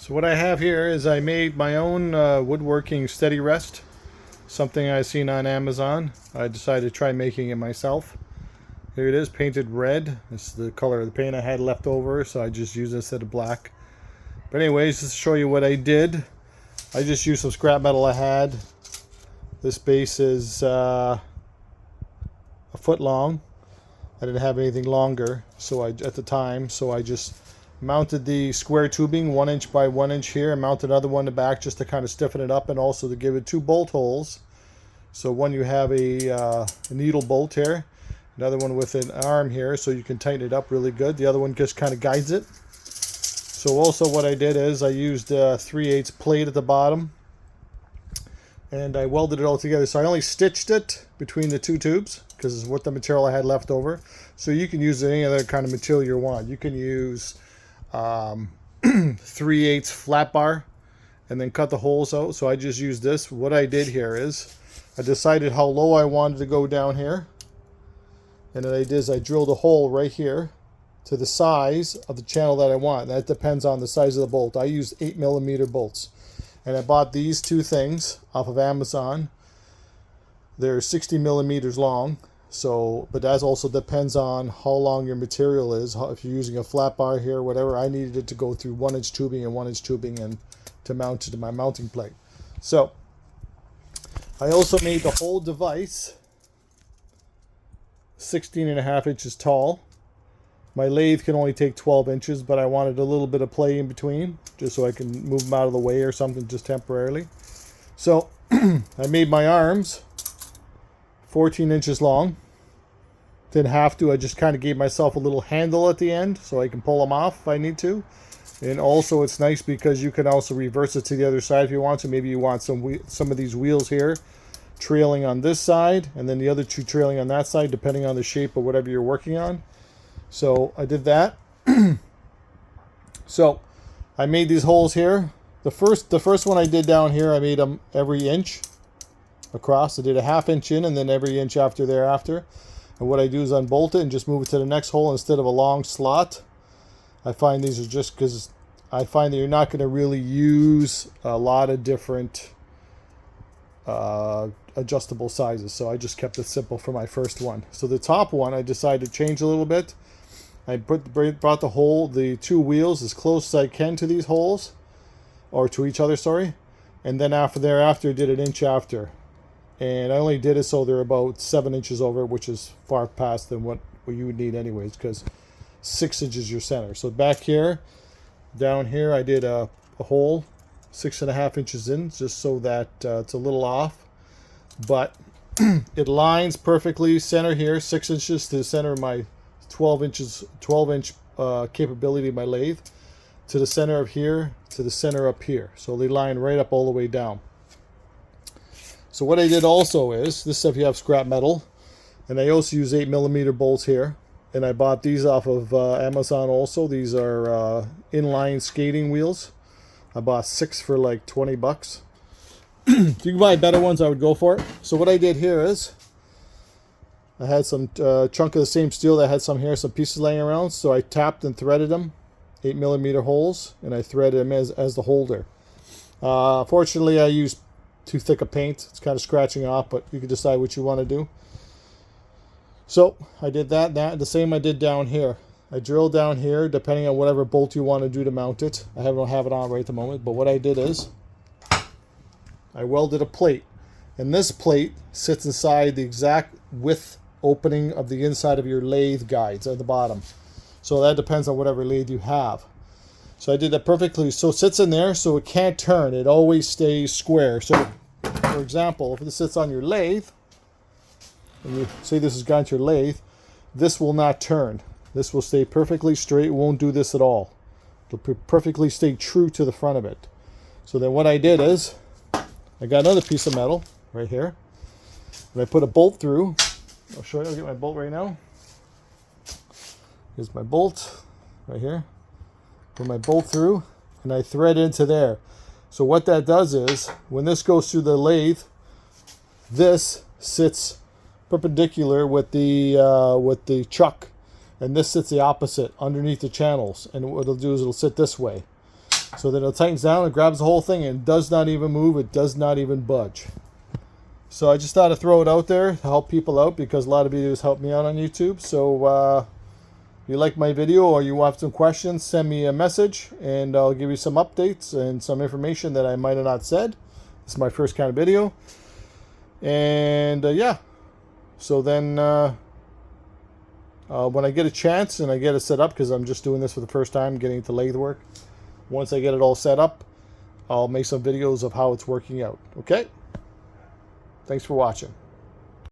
So what I have here is I made my own woodworking steady rest, something I seen on Amazon. I decided to try making it myself. Here it is, painted red. This is the color of the paint I had left over, so I just used it instead of black. But anyways, just to show you what I did, I just used some scrap metal I had. This base is a foot long. I didn't have anything longer at the time, so I just mounted the square tubing 1 inch by 1 inch here and mounted another one in the back just to kind of stiffen it up and also to give it 2 bolt holes. So one, you have a needle bolt here, another one with an arm here so you can tighten it up really good. The other one just kind of guides it. So also what I did is I used a 3/8 plate at the bottom and I welded it all together. So I only stitched it between the 2 tubes because it's what the material I had left over. So you can use any other kind of material you want. You can use 3/8 flat bar and then cut the holes out. So I just used this. What I did here is I decided how low I wanted to go down here, and then I did is I drilled a hole right here to the size of the channel that I want. That depends on the size of the bolt. I used 8mm bolts, and I bought these 2 things off of Amazon. They're 60mm long. So, but that also depends on how long your material is. If you're using a flat bar here, whatever, I needed it to go through 1 inch tubing and 1 inch tubing and to mount it to my mounting plate. So, I also made the whole device 16.5 inches tall. My lathe can only take 12 inches, but I wanted a little bit of play in between, just so I can move them out of the way or something just temporarily. So, I made my arms 14 inches long. Didn't have to, I just kind of gave myself a little handle at the end so I can pull them off if I need to. And also it's nice because you can also reverse it to the other side if you want to. Maybe you want some of these wheels here trailing on this side and then the other 2 trailing on that side, depending on the shape of whatever you're working on. So I did that. So I made these holes here. The first one I did down here, I made them every inch across. I did a 1/2 inch in and then every inch after thereafter. And what I do is unbolt it and just move it to the next hole instead of a long slot. I find these are just because I find that you're not going to really use a lot of different adjustable sizes. So I just kept it simple for my first one. So the top one I decided to change a little bit. I brought the 2 wheels as close as I can to these holes, or to each other, sorry. And then thereafter did an inch after. And I only did it so they're about 7 inches over, which is far past than what you would need anyways, because 6 inches your center. So back here, down here, I did a hole 6.5 inches in, just so that it's a little off. But it lines perfectly center here, 6 inches to the center of my 12 inch capability of my lathe, to the center of here, to the center up here. So they line right up all the way down. So what I did also is, this stuff you have scrap metal, and I also use 8mm bolts here, and I bought these off of Amazon also. These are inline skating wheels. I bought 6 for like 20 bucks. If you can buy better ones, I would go for it. So what I did here is, I had some chunk of the same steel that I had some pieces laying around, so I tapped and threaded them, 8mm holes, and I threaded them as the holder. Fortunately, I used too thick a paint. It's kind of scratching off, but you can decide what you want to do. So I did that. The same I did down here. I drilled down here, depending on whatever bolt you want to do to mount it. I don't have it on right at the moment, but what I did is I welded a plate, and this plate sits inside the exact width opening of the inside of your lathe guides at the bottom. So that depends on whatever lathe you have. So I did that perfectly. So it sits in there, so it can't turn. It always stays square. So, for example, if this sits on your lathe, and you say this has gone to your lathe, this will not turn. This will stay perfectly straight. It won't do this at all. It'll perfectly stay true to the front of it. So then what I did is, I got another piece of metal right here, and I put a bolt through. I'll show you. I'll get my bolt right now. Here's my bolt right here. Put my bolt through, and I thread into there. So what that does is, when this goes through the lathe, this sits perpendicular with the chuck, and this sits the opposite underneath the channels. And what it'll do is it'll sit this way. So then it tightens down, it grabs the whole thing, and does not even move. It does not even budge. So I just thought to throw it out there to help people out, because a lot of videos help me out on YouTube. So if you like my video or you have some questions, send me a message and I'll give you some updates and some information that I might have not said. This is my first kind of video. And yeah, so then when I get a chance and I get it set up, because I'm just doing this for the first time, getting into lathe work, once I get it all set up, I'll make some videos of how it's working out. Okay? Thanks for watching.